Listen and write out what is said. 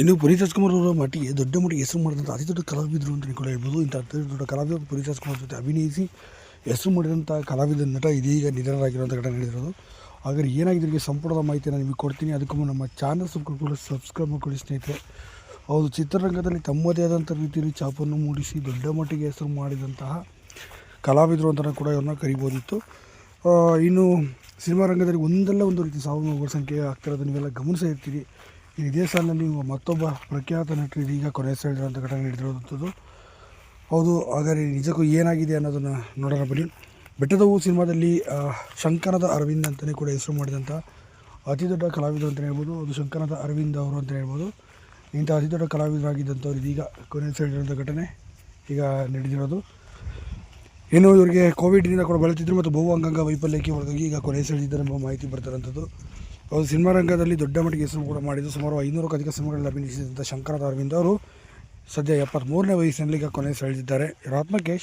ಇನ್ನು ಪುನೀತ್ ರಾಜ್ಕುಮಾರ್ ಅವರ ಮಟ್ಟಿಗೆ ದೊಡ್ಡ ಮಟ್ಟಿಗೆ ಹೆಸರು ಮಾಡಿದಂಥ ಅತಿ ದೊಡ್ಡ ಕಲಾವಿದರು ಅಂತಲೇ ಕೂಡ ಹೇಳ್ಬೋದು. ಇಂಥ ಅತಿ ದೊಡ್ಡ ಕಲಾವಿದರು ಪುನೀತ್ ರಾಜ್ಕುಮಾರ್ ಜೊತೆ ಅಭಿನಯಿಸಿ ಹೆಸರು ಮಾಡಿದಂಥ ಕಲಾವಿದ ನಟ ಇದೀಗ ನಿಧನರಾಗಿರುವಂಥ ಘಟನೆ ನಡೆದಿರೋದು. ಹಾಗಾದ್ರೆ ಏನಾಗಿದೆ ಇದಕ್ಕೆ ಸಂಪೂರ್ಣದ ಮಾಹಿತಿಯನ್ನು ನಿಮಗೆ ಕೊಡ್ತೀನಿ. ಅದಕ್ಕೂ ಮುನ್ನ ನಮ್ಮ ಚಾನಲ್ ಸಬ್ಸ್ಕ್ರೈಬ್ ಮಾಡ್ಕೊಳ್ಳಿ ಸ್ನೇಹಿತರೆ. ಹೌದು, ಚಿತ್ರರಂಗದಲ್ಲಿ ತಮ್ಮದೇ ಆದಂಥ ರೀತಿಯಲ್ಲಿ ಛಾಪನ್ನು ಮೂಡಿಸಿ ದೊಡ್ಡ ಮಟ್ಟಿಗೆ ಹೆಸರು ಮಾಡಿದಂತಹ ಕಲಾವಿದರು ಅಂತಲೂ ಕೂಡ ಇವ್ರನ್ನ ಕರಿಬೋದಿತ್ತು. ಇನ್ನು ಸಿನಿಮಾ ರಂಗದಲ್ಲಿ ಒಂದಲ್ಲ ಒಂದು ರೀತಿ ಸಾವು ನೋವುಗಳ ಸಂಖ್ಯೆ ಆಗ್ತಿರೋದು ನೀವೆಲ್ಲ ಗಮನಿಸಿರ್ತೀರಿ. ಇದೇ ಸಾಲಿನಲ್ಲಿ ಮತ್ತೊಬ್ಬ ಪ್ರಖ್ಯಾತ ನಟರು ಇದೀಗ ಕೊನೆಯುಸಿರೆಳೆದಿರುವಂಥ ಘಟನೆ ನಡೆದಿರುವಂಥದ್ದು. ಹೌದು, ಹಾಗಾದರೆ ನಿಜಕ್ಕೂ ಏನಾಗಿದೆ ಅನ್ನೋದನ್ನು ನೋಡೋಣ ಬನ್ನಿ. ಬೆಟ್ಟದ ಹೂ ಸಿನಿಮಾದಲ್ಲಿ ಶಂಕರದ ಅರವಿಂದ್ ಅಂತಲೇ ಕೂಡ ಹೆಸರು ಮಾಡಿದಂಥ ಅತಿ ದೊಡ್ಡ ಕಲಾವಿದರು ಅಂತಲೇ ಹೇಳ್ಬೋದು. ಅದು ಶಂಕರದ ಅರವಿಂದ್ ಅವರು ಅಂತಲೇ ಹೇಳ್ಬೋದು. ಇಂಥ ಅತಿ ದೊಡ್ಡ ಕಲಾವಿದರಾಗಿದ್ದಂಥವ್ರು ಇದೀಗ ಕೊನೆಯುಸಿರೆಳೆದಿರುವಂಥ ಘಟನೆ ಈಗ ನಡೆದಿರೋದು. ಇನ್ನು ಇವರಿಗೆ ಕೋವಿಡ್ನಿಂದ ಕೂಡ ಬಳಲ್ತಿದ್ರು ಮತ್ತು ಬಹು ಅಂಗಾಂಗ ವೈಫಲ್ಯಕ್ಕೆ ಒಳಗಾಗಿ ಈಗ ಕೊನೆಯುಸಿರೆಳೆದಿದ್ದಾರೆ ಎಂಬ ಮಾಹಿತಿ ಬರ್ತಿರೋಂಥದ್ದು. ಅವರು ಸಿನಿಮಾ ರಂಗದಲ್ಲಿ ದೊಡ್ಡ ಮಟ್ಟಿಗೆ ಹೆಸರು ಕೂಡ ಮಾಡಿದ್ದು. ಸುಮಾರು 500ಕ್ಕೂ ಅಧಿಕ ಸಿನಿಮಾಗಳಲ್ಲಿ ಅಭಿನಯಿಸಿದಂಥ ಶಂಕರದ ಅರವಿಂದ್ ಅವರು ಸದ್ಯ 73ನೇ ವಯಸ್ಸಿನಲ್ಲಿ ಈಗ ಕೊನೆಯುಸಿರೆಳೆದಿದ್ದಾರೆ. ಇವರ ಆತ್ಮಕ್ಕೆ